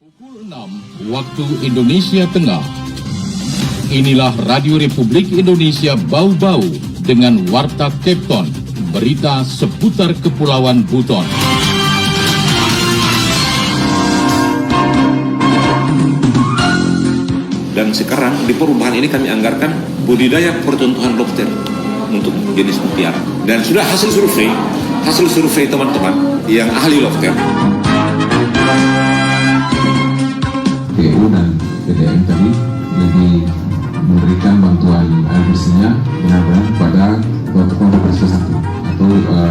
Pukul 6 waktu Indonesia Tengah. Inilah Radio Republik Indonesia Bau-Bau dengan Warta Kepton, berita seputar Kepulauan Buton. Dan sekarang di perubahan ini kami anggarkan budidaya percontohan lobster untuk jenis mutiara. Dan sudah hasil survei teman-teman yang ahli lobster. PU dan PDM tadi lebih memberikan bantuan air bersihnya benar-benar pada pondok bersih satu atau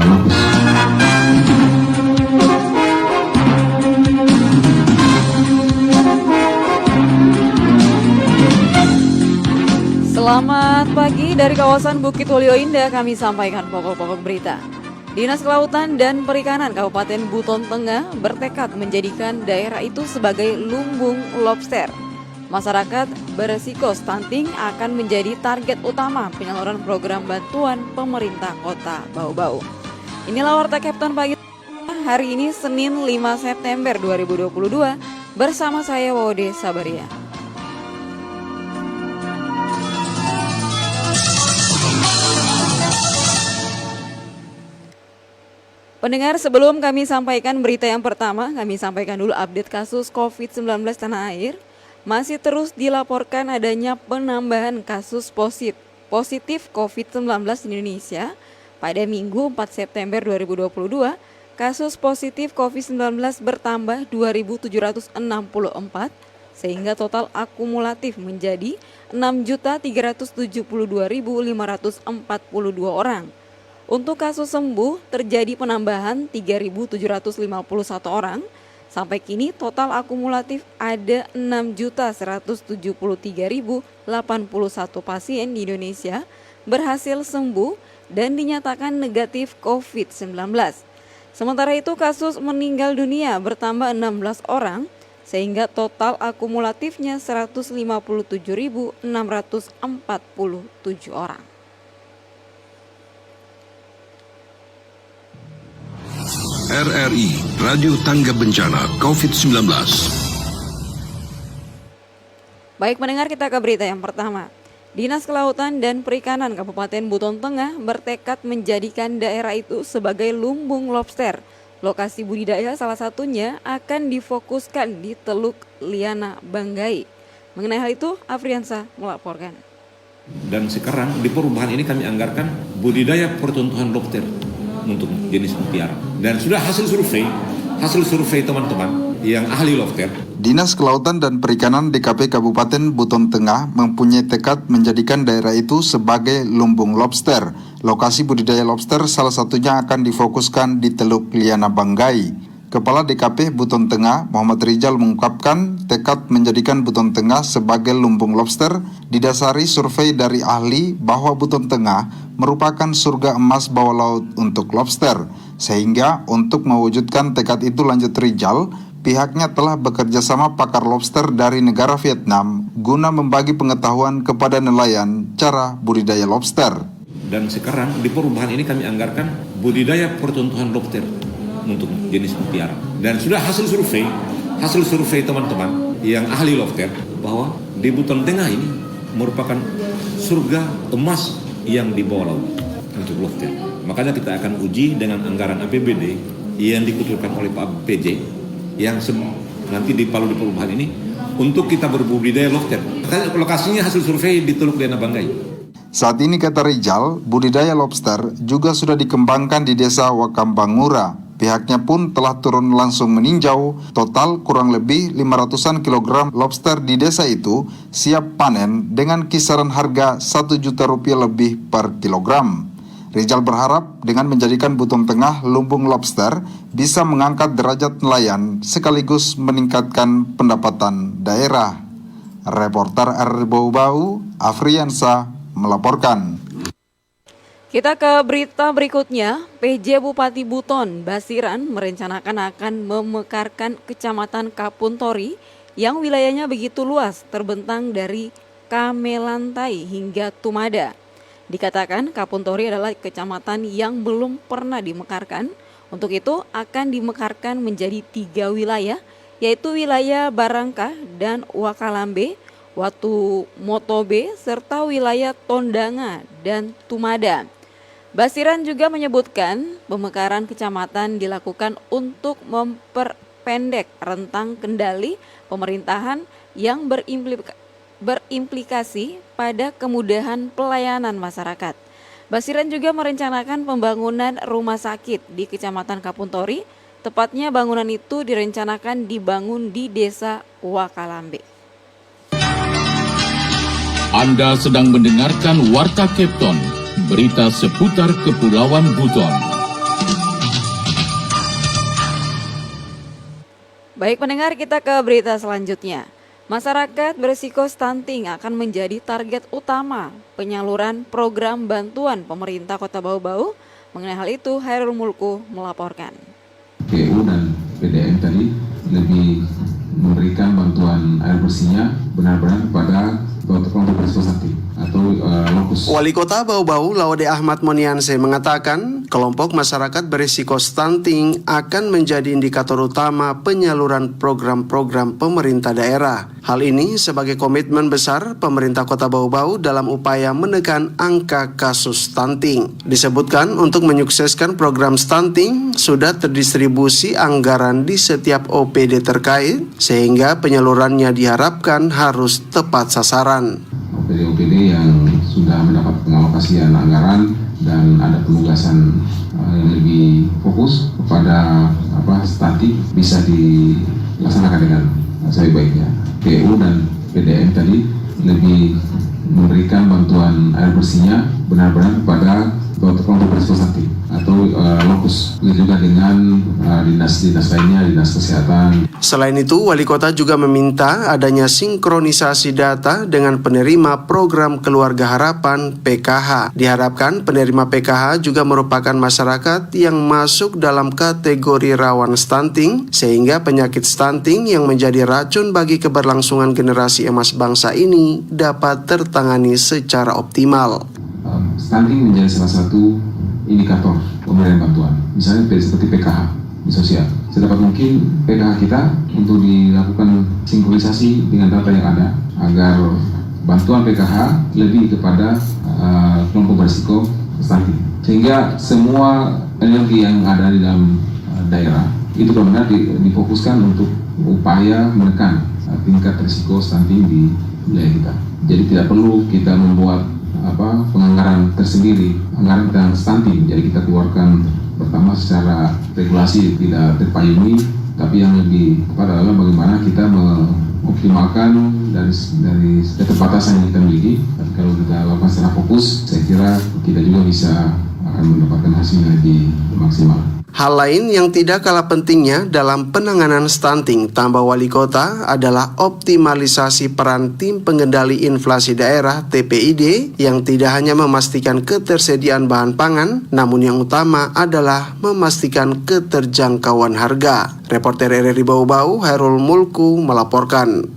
lapis. Selamat pagi dari kawasan Bukit Waluyo Indah, kami sampaikan pokok-pokok berita. Dinas Kelautan dan Perikanan Kabupaten Buton Tengah bertekad menjadikan daerah itu sebagai lumbung lobster. Masyarakat beresiko stunting akan menjadi target utama penyaluran program bantuan pemerintah Kota Bau-Bau. Inilah Warta Kepton pagi hari ini Senin 5 September 2022 bersama saya Wode Sabaria. Pendengar, sebelum kami sampaikan berita yang pertama, kami sampaikan dulu update kasus COVID-19 tanah air. Masih terus dilaporkan adanya penambahan kasus positif COVID-19 di Indonesia. Pada Minggu 4 September 2022, kasus positif COVID-19 bertambah 2.764, sehingga total akumulatif menjadi 6.372.542 orang. Untuk kasus sembuh terjadi penambahan 3.751 orang. Sampai kini total akumulatif ada 6.173.081 pasien di Indonesia berhasil sembuh dan dinyatakan negatif COVID-19. Sementara itu kasus meninggal dunia bertambah 16 orang sehingga total akumulatifnya 157.647 orang. RRI Radio Tangga Bencana COVID-19. Baik pendengar, kita ke berita yang pertama. Dinas Kelautan dan Perikanan Kabupaten Buton Tengah bertekad menjadikan daerah itu sebagai lumbung lobster. Lokasi budidaya salah satunya akan difokuskan di Teluk Liana Banggai. Mengenai hal itu, Afriansa melaporkan. Dan sekarang di perubahan ini kami anggarkan budidaya percontohan lobster untuk jenis mutiara. Dan sudah hasil survei teman-teman yang ahli lobster. Dinas Kelautan dan Perikanan DKP Kabupaten Buton Tengah mempunyai tekad menjadikan daerah itu sebagai lumbung lobster. Lokasi budidaya lobster salah satunya akan difokuskan di Teluk Liana Banggai. Kepala DKP Buton Tengah, Muhammad Rizal mengungkapkan tekad menjadikan Buton Tengah sebagai lumbung lobster didasari survei dari ahli bahwa Buton Tengah merupakan surga emas bawah laut untuk lobster. Sehingga untuk mewujudkan tekad itu, lanjut Rizal, pihaknya telah bekerja sama pakar lobster dari negara Vietnam guna membagi pengetahuan kepada nelayan cara budidaya lobster. Dan sekarang di perubahan ini kami anggarkan budidaya percontohan lobster untuk jenis mutiara. Dan sudah hasil survei teman-teman yang ahli lobster bahwa di Buton Tengah ini merupakan surga emas yang di bawah laut untuk lobster. Makanya kita akan uji dengan anggaran APBD yang dikucurkan oleh Pak PJ yang nanti di Palu di perubahan ini untuk kita berbudidaya lobster. Lokasinya hasil survei di Teluk Liana Banggai. Saat ini, kata Rizal, budidaya lobster juga sudah dikembangkan di desa Wakambangura. Pihaknya pun telah turun langsung meninjau. Total kurang lebih 500-an kilogram lobster di desa itu siap panen dengan kisaran harga 1 juta rupiah lebih per kilogram. Rizal berharap dengan menjadikan Buton Tengah lumbung lobster bisa mengangkat derajat nelayan sekaligus meningkatkan pendapatan daerah. Reporter RRI Bau-Bau, Afriansa melaporkan. Kita ke berita berikutnya. PJ Bupati Buton, Basiran, merencanakan akan memekarkan Kecamatan Kapuntori yang wilayahnya begitu luas, terbentang dari Kamelantai hingga Tumada. Dikatakan Kapuntori adalah kecamatan yang belum pernah dimekarkan. Untuk itu akan dimekarkan menjadi 3 wilayah, yaitu wilayah Barangka dan Wakalambe, Watu Motobe, serta wilayah Tondanga dan Tumada. Basiran juga menyebutkan pemekaran kecamatan dilakukan untuk memperpendek rentang kendali pemerintahan yang berimplikasi pada kemudahan pelayanan masyarakat. Basiran juga merencanakan pembangunan rumah sakit di Kecamatan Kapuntori, tepatnya bangunan itu direncanakan dibangun di Desa Wakalambe. Anda sedang mendengarkan Warta Kepton, berita seputar Kepulauan Buton. Baik pendengar, kita ke berita selanjutnya. Masyarakat berisiko stunting akan menjadi target utama penyaluran program bantuan pemerintah Kota Bau-Bau. Mengenai hal itu, Hairul Mulku melaporkan. PU dan PDM tadi lebih memberikan bantuan air bersihnya benar-benar kepada kelompok berisiko stunting atau lokus. Wali Kota Bau-Bau Laude Ahmad Monianse mengatakan kelompok masyarakat berisiko stunting akan menjadi indikator utama penyaluran program-program pemerintah daerah. Hal ini sebagai komitmen besar pemerintah Kota Bau-Bau dalam upaya menekan angka kasus stunting. Disebutkan untuk menyukseskan program stunting sudah terdistribusi anggaran di setiap OPD terkait sehingga penyalurannya diharapkan harus tepat sasaran. OPD-OPD yang sudah mendapat pengalokasian anggaran dan ada penugasan yang lebih fokus kepada stunting bisa dilaksanakan dengan sebaik-baiknya. PU dan PDM tadi lebih memberikan bantuan air bersihnya benar-benar kepada kelompok berisiko stunting atau lokus, juga dengan dinas-dinas lainnya, dinas kesehatan. Selain itu, Wali Kota juga meminta adanya sinkronisasi data dengan penerima program Keluarga Harapan PKH. Diharapkan penerima PKH juga merupakan masyarakat yang masuk dalam kategori rawan stunting, sehingga penyakit stunting yang menjadi racun bagi keberlangsungan generasi emas bangsa ini dapat tertangani secara optimal. Stunting menjadi salah satu indikator pemberian bantuan, misalnya seperti PKH di sosial. Sedapat mungkin PKH kita untuk dilakukan sinkronisasi dengan data yang ada agar bantuan PKH lebih kepada kelompok berisiko stunting, sehingga semua energi yang ada di dalam daerah itu benar-benar difokuskan untuk upaya menekan tingkat risiko stunting di wilayah kita. Jadi tidak perlu kita membuat penganggaran tersendiri, anggaran tentang stunting. Jadi kita keluarkan pertama secara regulasi tidak terpayungi, tapi yang lebih tepat adalah bagaimana kita mengoptimalkan dari keterbatasan yang kita miliki. Tapi kalau kita lakukan secara fokus, saya kira kita juga bisa akan mendapatkan hasil yang lebih maksimal. Hal lain yang tidak kalah pentingnya dalam penanganan stunting, tambah Wali Kota, adalah optimalisasi peran tim pengendali inflasi daerah TPID yang tidak hanya memastikan ketersediaan bahan pangan, namun yang utama adalah memastikan keterjangkauan harga. Reporter RRI Bau-Bau, Hairul Mulku melaporkan.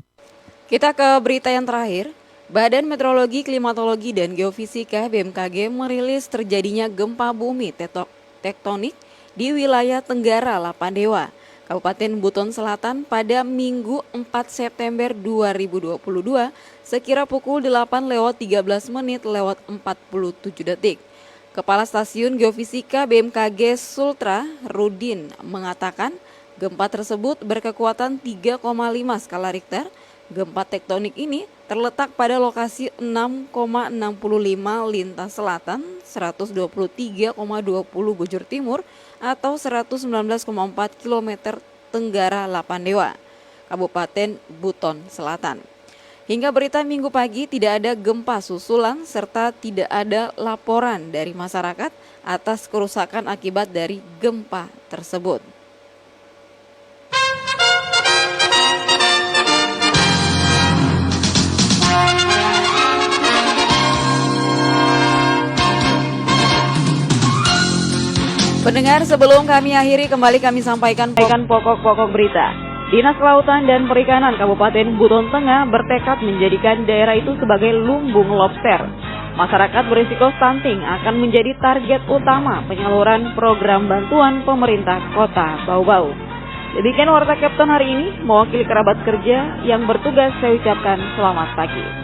Kita ke berita yang terakhir. Badan Meteorologi, Klimatologi, dan Geofisika BMKG merilis terjadinya gempa bumi tektonik di wilayah Tenggara Lapandewa, Kabupaten Buton Selatan pada Minggu 4 September 2022 sekira pukul 8:13:47. Kepala Stasiun Geofisika BMKG Sultra Rudin mengatakan gempa tersebut berkekuatan 3,5 skala Richter. Gempa tektonik ini terletak pada lokasi 6,65 lintas selatan, 123,20 bujur timur atau 119,4 km tenggara Lapandewa, Kabupaten Buton Selatan. Hingga berita Minggu pagi tidak ada gempa susulan serta tidak ada laporan dari masyarakat atas kerusakan akibat dari gempa tersebut. Pendengar, sebelum kami akhiri, kembali kami sampaikan pokok-pokok berita. Dinas Kelautan dan Perikanan Kabupaten Buton Tengah bertekad menjadikan daerah itu sebagai lumbung lobster. Masyarakat berisiko stunting akan menjadi target utama penyaluran program bantuan pemerintah Kota Bau-Bau. Demikian Warta Kapten hari ini, mewakili kerabat kerja yang bertugas saya ucapkan selamat pagi.